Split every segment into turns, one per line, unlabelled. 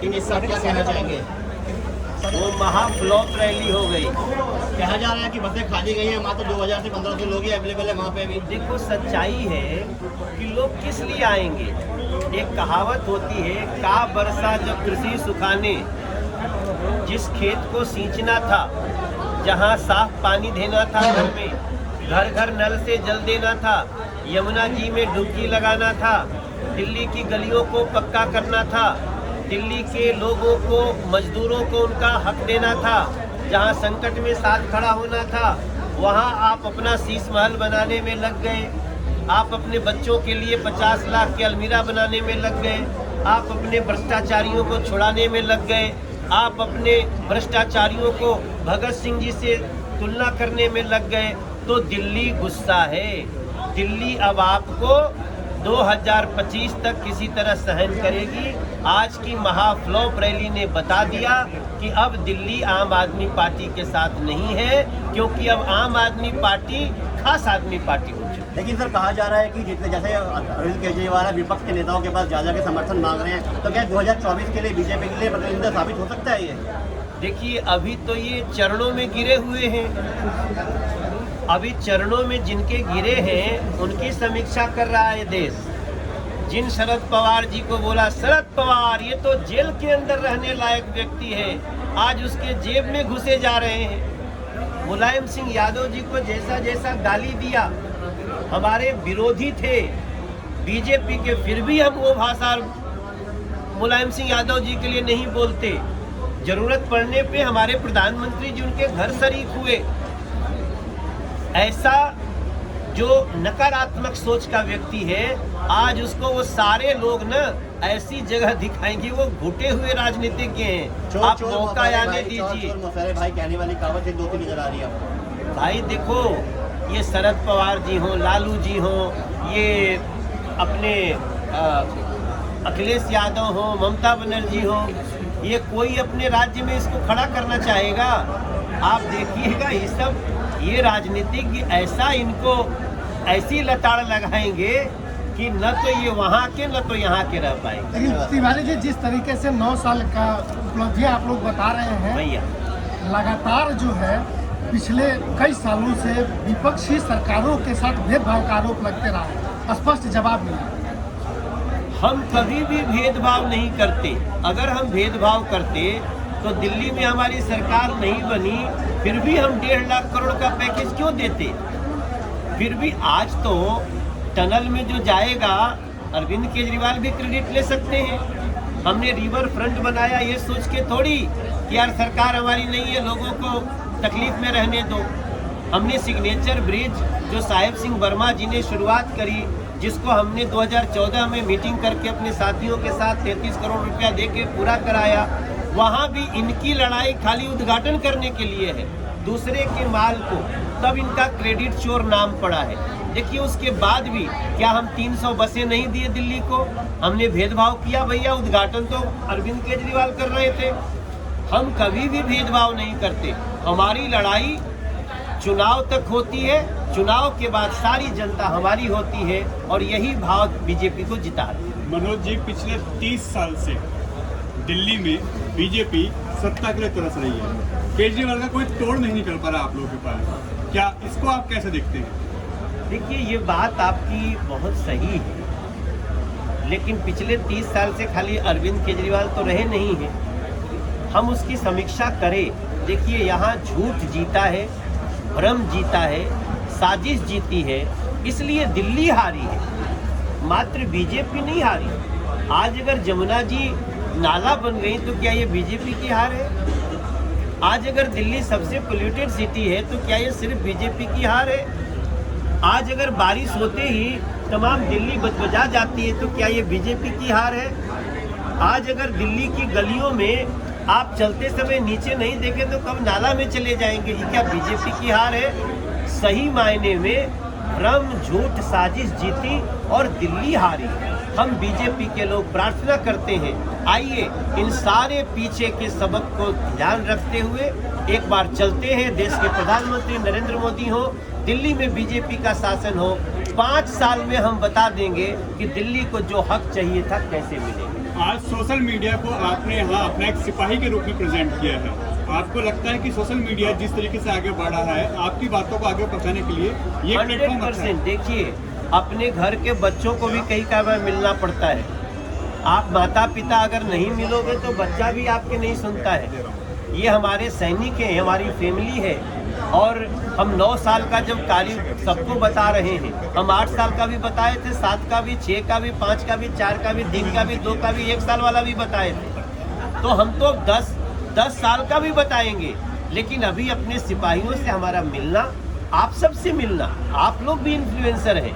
Party ने इस साथ क्या कहना चाहेंगे?
वो महाफ्लॉप रैली हो गई।
कहा जा रहा है कि बसें खाली गई है, मात्र 2000 से 1500 लोग ही अवेलेबल है वहाँ पे भी।
देखो सच्चाई है कि लोग किस लिए आएंगे। एक कहावत होती है, का बरसा जब कृषि सुखाने, जिस खेत को सींचना था, जहाँ साफ पानी देना था, घर में घर घर नल से जल देना था, यमुना जी में डुबकी लगाना था, दिल्ली की गलियों को पक्का करना था, दिल्ली के लोगों को, मजदूरों को उनका हक देना था, जहां संकट में साथ खड़ा होना था, वहां आप अपना शीश महल बनाने में लग गए। आप अपने बच्चों के लिए 50 लाख के अलमीरा बनाने में लग गए। आप अपने भ्रष्टाचारियों को छुड़ाने में लग गए। आप अपने भ्रष्टाचारियों को भगत सिंह जी से तुलना करने में लग गए। तो दिल्ली गुस्सा है। दिल्ली अब आपको 2025 तक किसी तरह सहन करेगी। आज की महाफ्लॉप रैली ने बता दिया कि अब दिल्ली आम आदमी पार्टी के साथ नहीं है, क्योंकि अब आम आदमी पार्टी खास आदमी पार्टी हो चुकी है।
लेकिन सर कहा जा रहा है कि जितने जैसे अरविंद केजरीवाल विपक्ष के नेताओं के पास जा के समर्थन मांग रहे हैं, तो क्या 2024 के लिए बीजेपी के लिए प्रतिनिधित्व साबित हो सकता है ये?
देखिए, अभी तो ये चरणों में गिरे हुए हैं। अभी चरणों में जिनके गिरे हैं उनकी समीक्षा कर रहा है देश। जिन शरद पवार जी को बोला, शरद पवार ये तो जेल के अंदर रहने लायक व्यक्ति है, आज उसके जेब में घुसे जा रहे हैं। मुलायम सिंह यादव जी को जैसा जैसा गाली दिया, हमारे विरोधी थे बीजेपी के, फिर भी हम वो भाषा मुलायम सिंह यादव जी के लिए नहीं बोलते। जरूरत पड़ने पे हमारे प्रधानमंत्री जी उनके घर शरीक हुए। ऐसा जो नकारात्मक सोच का व्यक्ति है, आज उसको वो सारे लोग ना ऐसी जगह दिखाएंगे, वो घुटे हुए राजनीतिज्ञ हैं। आप मौका आने दीजिए।
भाई कहने वाली कहावत एक दो तीन नजर आ रही है।
भाई देखो, ये शरद पवार जी हो, लालू जी हो, ये अपने अखिलेश यादव हो, ममता बनर्जी हो, ये कोई अपने राज्य में इसको खड़ा करना चाहेगा? आप देखिएगा, ये राजनीतिज्ञ ऐसा इनको ऐसी लताड़ लगाएंगे कि न तो ये वहाँ के न तो यहाँ के रह पाएंगे।
लेकिन तिवारी जी, जिस तरीके से 9 साल का उपलब्धियाँ आप लोग बता रहे हैं
भैया,
लगातार जो है पिछले कई सालों से विपक्षी सरकारों के साथ भेदभाव का आरोप लगते रहा है, स्पष्ट जवाब मिला।
हम कभी भी भेदभाव नहीं करते। अगर हम भेदभाव करते तो दिल्ली में हमारी सरकार नहीं बनी, फिर भी हम 1.5 लाख करोड़ का पैकेज क्यों देते? फिर भी आज तो टनल में जो जाएगा, अरविंद केजरीवाल भी क्रेडिट ले सकते हैं। हमने रिवर फ्रंट बनाया ये सोच के थोड़ी कि यार सरकार हमारी नहीं है, लोगों को तकलीफ में रहने दो। हमने सिग्नेचर ब्रिज जो साहेब सिंह वर्मा जी ने शुरुआत करी, जिसको हमने 2014 में मीटिंग करके अपने साथियों के साथ 33 करोड़ रुपया दे के पूरा कराया। वहाँ भी इनकी लड़ाई खाली उद्घाटन करने के लिए है, दूसरे के माल को, तब इनका क्रेडिट चोर नाम पड़ा है। देखिए, उसके बाद भी क्या हम 300 बसें नहीं दिए दिल्ली को? हमने भेदभाव किया? भैया, उद्घाटन तो अरविंद केजरीवाल कर रहे थे। हम कभी भी भेदभाव नहीं करते। हमारी लड़ाई चुनाव तक होती है, चुनाव के बाद सारी जनता हमारी होती है, और यही भाव बीजेपी को जिताती है।
मनोज जी, पिछले 30 साल से दिल्ली में बीजेपी सत्ता के लिए तरस रही है। केजरीवाल का कोई तोड़ नहीं निकल पा रहा आप लोगों के पास, क्या इसको आप कैसे देखते हैं?
देखिए, ये बात आपकी बहुत सही है, लेकिन पिछले 30 साल से खाली अरविंद केजरीवाल तो रहे नहीं हैं। हम उसकी समीक्षा करें। देखिए, यहाँ झूठ जीता है, भ्रम जीता है, साजिश जीती है, इसलिए दिल्ली हारी है, मात्र बीजेपी नहीं हारी। आज अगर जमुना जी नाला बन गई तो क्या ये बीजेपी की हार है? आज अगर दिल्ली सबसे पोल्यूटेड सिटी है तो क्या ये सिर्फ बीजेपी की हार है? आज अगर बारिश होते ही तमाम दिल्ली बजबजा जाती है तो क्या ये बीजेपी की हार है? आज अगर दिल्ली की गलियों में आप चलते समय नीचे नहीं देखें तो कब नाला में चले जाएंगे, ये क्या बीजेपी की हार है? सही मायने में भ्रम, झूठ, साजिश जीती और दिल्ली हारी। हम बीजेपी के लोग प्रार्थना करते हैं, आइए इन सारे पीछे के सबक को ध्यान रखते हुए एक बार चलते हैं। देश के प्रधानमंत्री नरेंद्र मोदी हो, दिल्ली में बीजेपी का शासन हो, 5 साल में हम बता देंगे कि दिल्ली को जो हक चाहिए था कैसे मिलेगा।
आज सोशल मीडिया को आपने यहाँ अपना एक सिपाही के रूप में प्रेजेंट किया है। आपको लगता है कि सोशल मीडिया जिस तरीके से आगे बढ़ रहा है, आपकी बातों को आगे पहुंचाने के लिए ये प्लेटफॉर्म अच्छा है?
100% देखिए, अपने घर के बच्चों को भी कई बार मिलना पड़ता है। आप माता पिता अगर नहीं मिलोगे तो बच्चा भी आपके नहीं सुनता है। ये हमारे सैनिक हैं, हमारी फैमिली है। और हम 9 साल का जब कार्य सबको बता रहे हैं, हम 8 साल का भी बताए थे, 7 का भी, 6 का भी, 5 का भी, 4 का भी, 3 का भी, 2 का भी, 1 साल वाला भी बताए थे। तो हम तो 10 साल का भी बताएंगे। लेकिन अभी अपने सिपाहियों से हमारा मिलना, आप सबसे मिलना, आप लोग भी इन्फ्लुएंसर हैं,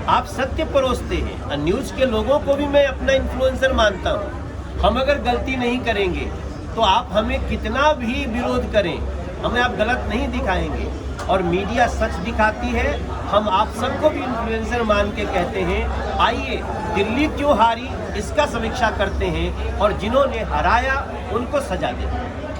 आप सत्य परोसते हैं। न्यूज़ के लोगों को भी मैं अपना इन्फ्लुएंसर मानता हूँ। हम अगर गलती नहीं करेंगे तो आप हमें कितना भी विरोध करें, हमें आप गलत नहीं दिखाएंगे। और मीडिया सच दिखाती है। हम आप सबको भी इन्फ्लुएंसर मान के कहते हैं, आइए दिल्ली क्यों हारी इसका समीक्षा करते हैं और जिन्होंने हराया उनको सजा देते हैं।